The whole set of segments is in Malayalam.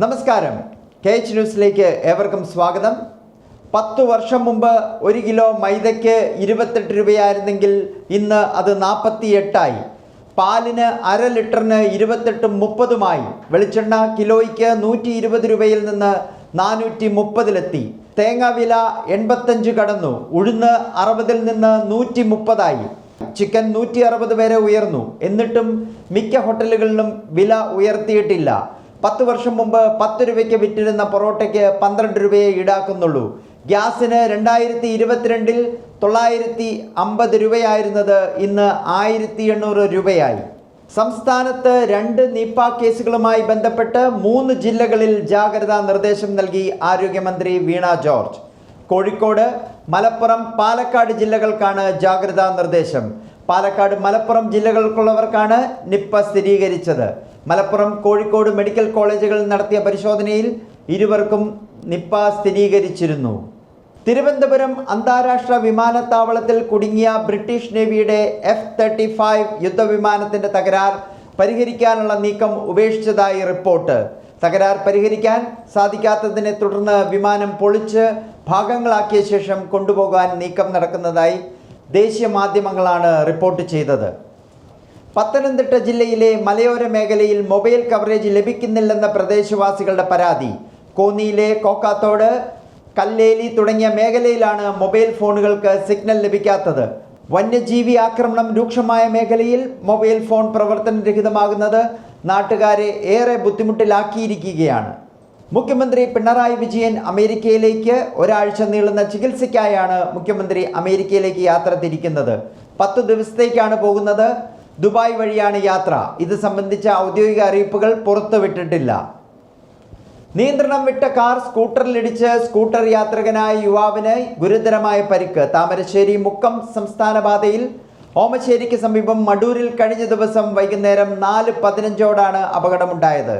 നമസ്കാരം. KH ന്യൂസിലേക്ക് ഏവർക്കും സ്വാഗതം. 10 വർഷം മുമ്പ് 1 കിലോ മൈദയ്ക്ക് 28 രൂപയായിരുന്നെങ്കിൽ ഇന്ന് അത് 48ആയി. പാലിന് അര ലിറ്ററിന് 28-30മായി. വെളിച്ചെണ്ണ കിലോയ്ക്ക് 120 രൂപയിൽ നിന്ന് 430-ലെത്തി. തേങ്ങ വില 85 കടന്നു. ഉഴുന്ന് 60-ൽ നിന്ന് 130ആയി. ചിക്കൻ 160 വരെ ഉയർന്നു. എന്നിട്ടും മിക്ക ഹോട്ടലുകളിലും വില ഉയർത്തിയിട്ടില്ല. 10 വർഷം മുമ്പ് 10 രൂപയ്ക്ക് വിറ്റിരുന്ന പൊറോട്ടയ്ക്ക് 12 രൂപയെ ഈടാക്കുന്നുള്ളൂ. ഗ്യാസിന് 2022-ൽ 950 രൂപയായിരുന്നത് ഇന്ന് 1800 രൂപയായി. സംസ്ഥാനത്ത് 2 നിപ കേസുകളുമായി ബന്ധപ്പെട്ട് 3 ജില്ലകളിൽ ജാഗ്രതാ നിർദ്ദേശം നൽകി ആരോഗ്യമന്ത്രി വീണ ജോർജ്. കോഴിക്കോട്, മലപ്പുറം, പാലക്കാട് ജില്ലകൾക്കാണ് ജാഗ്രതാ നിർദ്ദേശം. പാലക്കാട്, മലപ്പുറം ജില്ലകൾക്കുള്ളവർക്കാണ് നിപ സ്ഥിരീകരിച്ചത്. മലപ്പുറം, കോഴിക്കോട് മെഡിക്കൽ കോളേജുകളിൽ നടത്തിയ പരിശോധനയിൽ ഇരുവർക്കും നിപ സ്ഥിരീകരിച്ചിരുന്നു. തിരുവനന്തപുരം അന്താരാഷ്ട്ര വിമാനത്താവളത്തിൽ കുടുങ്ങിയ ബ്രിട്ടീഷ് നേവിയുടെ F-35 യുദ്ധവിമാനത്തിൻ്റെ തകരാർ പരിഹരിക്കാനുള്ള നീക്കം ഉപേക്ഷിച്ചതായി റിപ്പോർട്ട്. തകരാർ പരിഹരിക്കാൻ സാധിക്കാത്തതിനെ തുടർന്ന് വിമാനം പൊളിച്ച് ഭാഗങ്ങളാക്കിയ ശേഷം കൊണ്ടുപോകാൻ നീക്കം നടക്കുന്നതായി ദേശീയ മാധ്യമങ്ങളാണ് റിപ്പോർട്ട് ചെയ്തത്. പത്തനംതിട്ട ജില്ലയിലെ മലയോര മേഖലയിൽ മൊബൈൽ കവറേജ് ലഭിക്കുന്നില്ലെന്ന പ്രദേശവാസികളുടെ പരാതി. കോന്നിയിലെ കോക്കാത്തോട്, കല്ലേലി തുടങ്ങിയ മേഖലയിലാണ് മൊബൈൽ ഫോണുകൾക്ക് സിഗ്നൽ ലഭിക്കാത്തത്. വന്യജീവി ആക്രമണം രൂക്ഷമായ മേഖലയിൽ മൊബൈൽ ഫോൺ പ്രവർത്തനരഹിതമാകുന്നത് നാട്ടുകാരെ ഏറെ ബുദ്ധിമുട്ടിലാക്കിയിരിക്കുകയാണ്. മുഖ്യമന്ത്രി പിണറായി വിജയൻ അമേരിക്കയിലേക്ക് ഒരാഴ്ച നീളുന്ന ചികിത്സയ്ക്കായാണ് മുഖ്യമന്ത്രി അമേരിക്കയിലേക്ക് യാത്ര തിരിക്കുന്നത്. 10 ദിവസത്തേക്കാണ് പോകുന്നത്. ദുബായ് വഴിയാണ് യാത്ര. ഇത് സംബന്ധിച്ച ഔദ്യോഗിക അറിയിപ്പുകൾ പുറത്തുവിട്ടിട്ടില്ല. നിയന്ത്രണം വിട്ട കാർ സ്കൂട്ടറിലിടിച്ച് സ്കൂട്ടർ യാത്രികനായ യുവാവിന് ഗുരുതരമായ പരിക്ക്. താമരശ്ശേരി മുക്കം സംസ്ഥാന പാതയിൽ ഓമശ്ശേരിക്ക് സമീപം മടൂരിൽ കഴിഞ്ഞ ദിവസം വൈകുന്നേരം 4:15ഓടാണ് അപകടമുണ്ടായത്.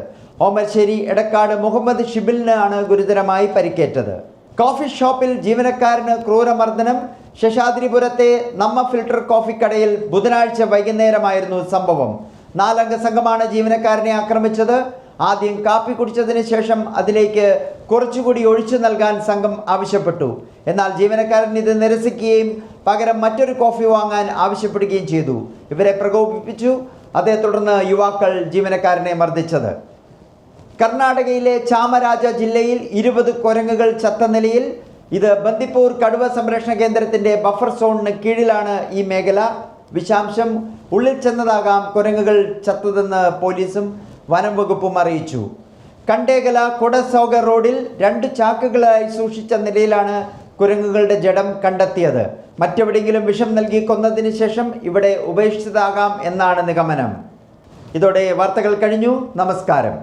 ഓമശ്ശേരി എടക്കാട് മുഹമ്മദ് ഷിബിലിനാണ് ഗുരുതരമായി പരിക്കേറ്റത്. കോഫി ഷോപ്പിൽ ജീവനക്കാരന് ക്രൂരമർദ്ദനം. ശേഷാദ്രിപുരത്തെ നമ്മ ഫിൽട്ടർ കോഫിക്കടയിൽ ബുധനാഴ്ച വൈകുന്നേരമായിരുന്നു സംഭവം. 4 അംഗ സംഘമാണ് ജീവനക്കാരനെ ആക്രമിച്ചത്. ആദ്യം കാപ്പി കുടിച്ചതിന് ശേഷം അതിലേക്ക് കുറച്ചുകൂടി ഒഴിച്ചു നൽകാൻ സംഘം ആവശ്യപ്പെട്ടു. എന്നാൽ ജീവനക്കാരൻ ഇത് നിരസിക്കുകയും പകരം മറ്റൊരു കോഫി വാങ്ങാൻ ആവശ്യപ്പെടുകയും ചെയ്തു. ഇവരെ പ്രകോപിപ്പിച്ചു. അതേ തുടർന്ന് യുവാക്കൾ ജീവനക്കാരനെ മർദ്ദിച്ചത്. കർണാടകയിലെ ചാമരാജ ജില്ലയിൽ 20 കുരങ്ങുകൾ ചത്ത നിലയിൽ. ഇത് ബന്ദിപ്പൂർ കടുവ സംരക്ഷണ കേന്ദ്രത്തിൻ്റെ ബഫർ സോണിന് കീഴിലാണ് ഈ മേഖല. വിഷാംശം ഉള്ളിൽ ചെന്നതാകാം കുരങ്ങുകൾ ചത്തതെന്ന് പോലീസും വനം വകുപ്പും അറിയിച്ചു. കണ്ടേകല കൊടസോഗ റോഡിൽ 2 ചാക്കുകളായി സൂക്ഷിച്ച നിലയിലാണ് കുരങ്ങുകളുടെ ജഡം കണ്ടെത്തിയത്. മറ്റെവിടെയെങ്കിലും വിഷം നൽകി കൊന്നതിന് ശേഷം ഇവിടെ ഉപേക്ഷിച്ചതാകാം എന്നാണ് നിഗമനം. ഇതോടെ വാർത്തകൾ കഴിഞ്ഞു. നമസ്കാരം.